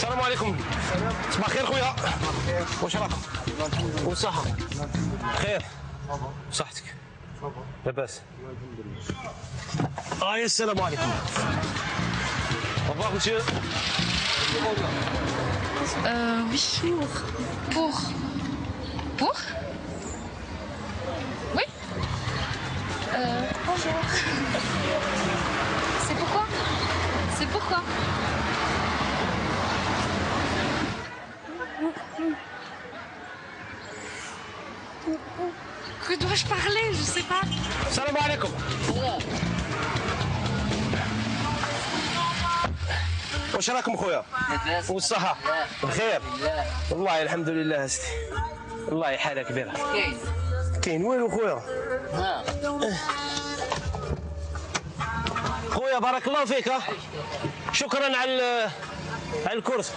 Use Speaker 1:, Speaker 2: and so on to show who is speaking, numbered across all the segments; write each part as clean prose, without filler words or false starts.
Speaker 1: السلام عليكم. صباح الخير خويا. واش راكم؟ والصحة؟ خير؟ صحتك؟ لاباس؟ يا السلام عليكم. Au monsieur.
Speaker 2: Oui. Pour Oui. Bonjour. C'est pourquoi? C'est pourquoi? Que dois-je parler? Je sais pas.
Speaker 1: السلام عليكم. واش راكم خويا؟
Speaker 3: لاباس
Speaker 1: والصحة؟ بخير؟ والله الحمد لله ستي. والله حالة كبيرة. كاين والو خويا؟ خويا بارك الله فيك. شكرا على الكرسي.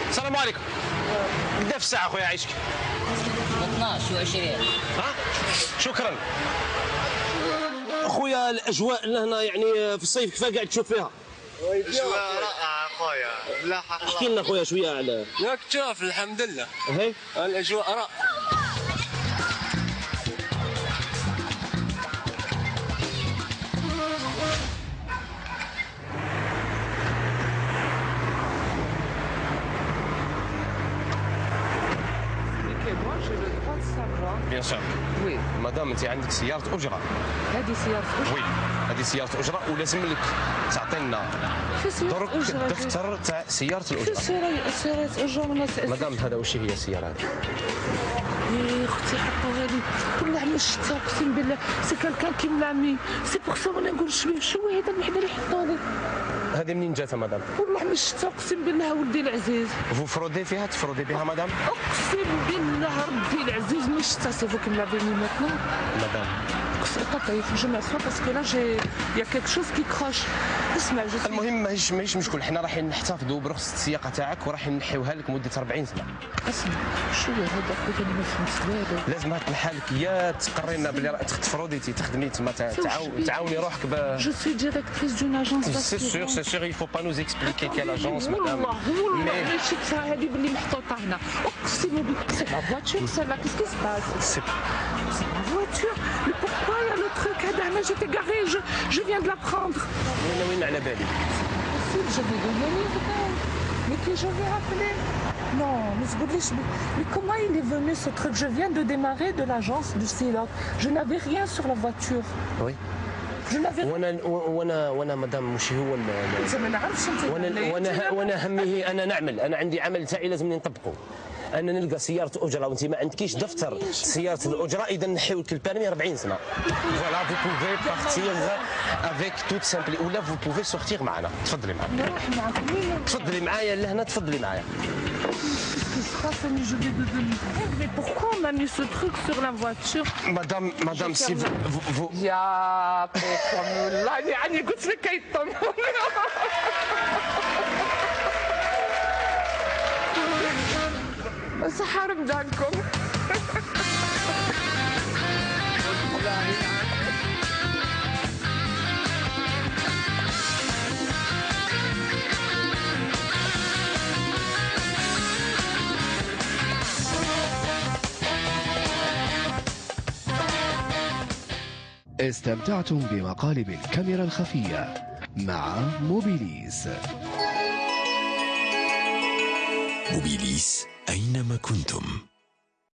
Speaker 1: السلام عليكم. قدا في الساعة خويا عايشك؟
Speaker 3: 12 و20.
Speaker 1: شكرا. خويا الأجواء لهنا يعني في الصيف كيف قاعد تشوف فيها؟
Speaker 4: اجواء رائعه خويا، ملاحه.
Speaker 1: احكي لنا خويا شوية على
Speaker 4: ياك تشوف الحمد لله.
Speaker 1: هي
Speaker 4: الاجواء رائعه.
Speaker 1: بيان سور.
Speaker 5: وي
Speaker 1: مدام انت عندك سيارة أجرة.
Speaker 5: هذه سيارة أجرة.
Speaker 1: وي هذه سيارة أجرة ولازم لك تعطينا درك دفتر تاع سيارة الأجرة.
Speaker 5: سيارة أجرة ولا
Speaker 1: مدام هذا واش هي السيارة هذه؟
Speaker 5: يا اختي حطوها لي كلها من الشتا اقسم بالله سي كالكان كي ملامي سي بوغ سا وانا نقول شويه هذا الوحده اللي حطوها لي
Speaker 1: هذه منين جاتها مدام؟
Speaker 5: والله من الشتا اقسم بالله ولدي العزيز.
Speaker 1: فو فرودي فيها تفرودي بها مدام؟
Speaker 5: اقسم بالله ربي العزيز من الشتا سي فو كي ملافي مي ماتنون
Speaker 1: مدام
Speaker 5: طيب جو ماسوا باسكو لا جي يا كيك شوز كي كروش. اسمع
Speaker 1: المهم ماهيش مشكل، حنا رايحين نحتفظوا برخصة السياقة تاعك ورايحين نحيوها لك مدة 40 سنة.
Speaker 5: اسمع شويه هذا خويا انا ما فهمت والو.
Speaker 1: لازم تنحالك يا تقرينا بلي راك تفروديتي تخدمي تما تعاوني روحك ب.
Speaker 5: جو سوي ديريكتريس دون اجونس.
Speaker 1: سي سور il faut pas nous expliquer quelle agence madame.
Speaker 5: والله ماشي بصح هذه باللي محطوطه هنا اقسم بالله سي لا فواتور سيلا كيس كي سباس. سي لا فواتور مي بوركوا يا لو تروك هذا هنا جيتي غاري جو فيان دو لا بروندر.
Speaker 1: وين على بالي.
Speaker 5: Je vais devenir mais que je vais rappeler. Non, mais comment il est venu ce truc? Je viens de démarrer de l'agence du Siloc. Je n'avais rien sur la voiture.
Speaker 1: Oui.
Speaker 5: Je n'avais rien.
Speaker 1: وانا مدام مش هو
Speaker 5: ما نعرفش انت.
Speaker 1: وانا همي انا نعمل، انا عندي عمل تاعي لازمني نطبقه. انا نلقى سياره اجره وانت ما عندكيش دفتر سياره الاجره اذا نحيو لك البيرمي 40 سنه. فوالا فو بوفي بارتيغ افيك توت سامبلي ولا فو بوفي سورتيغ معنا. تفضلي معنا.
Speaker 5: نروح معك وين؟
Speaker 1: تفضلي معايا لهنا، تفضلي معايا.
Speaker 5: Mais pourquoi on a mis ce truc sur la voiture?
Speaker 1: Madame, si vous...
Speaker 5: يا بيكم لا يعني قلت لك كيطم. صحة رمضانكم.
Speaker 6: استمتعتم بمقالب الكاميرا الخفية مع موبيليس.
Speaker 7: موبيليس أينما كنتم.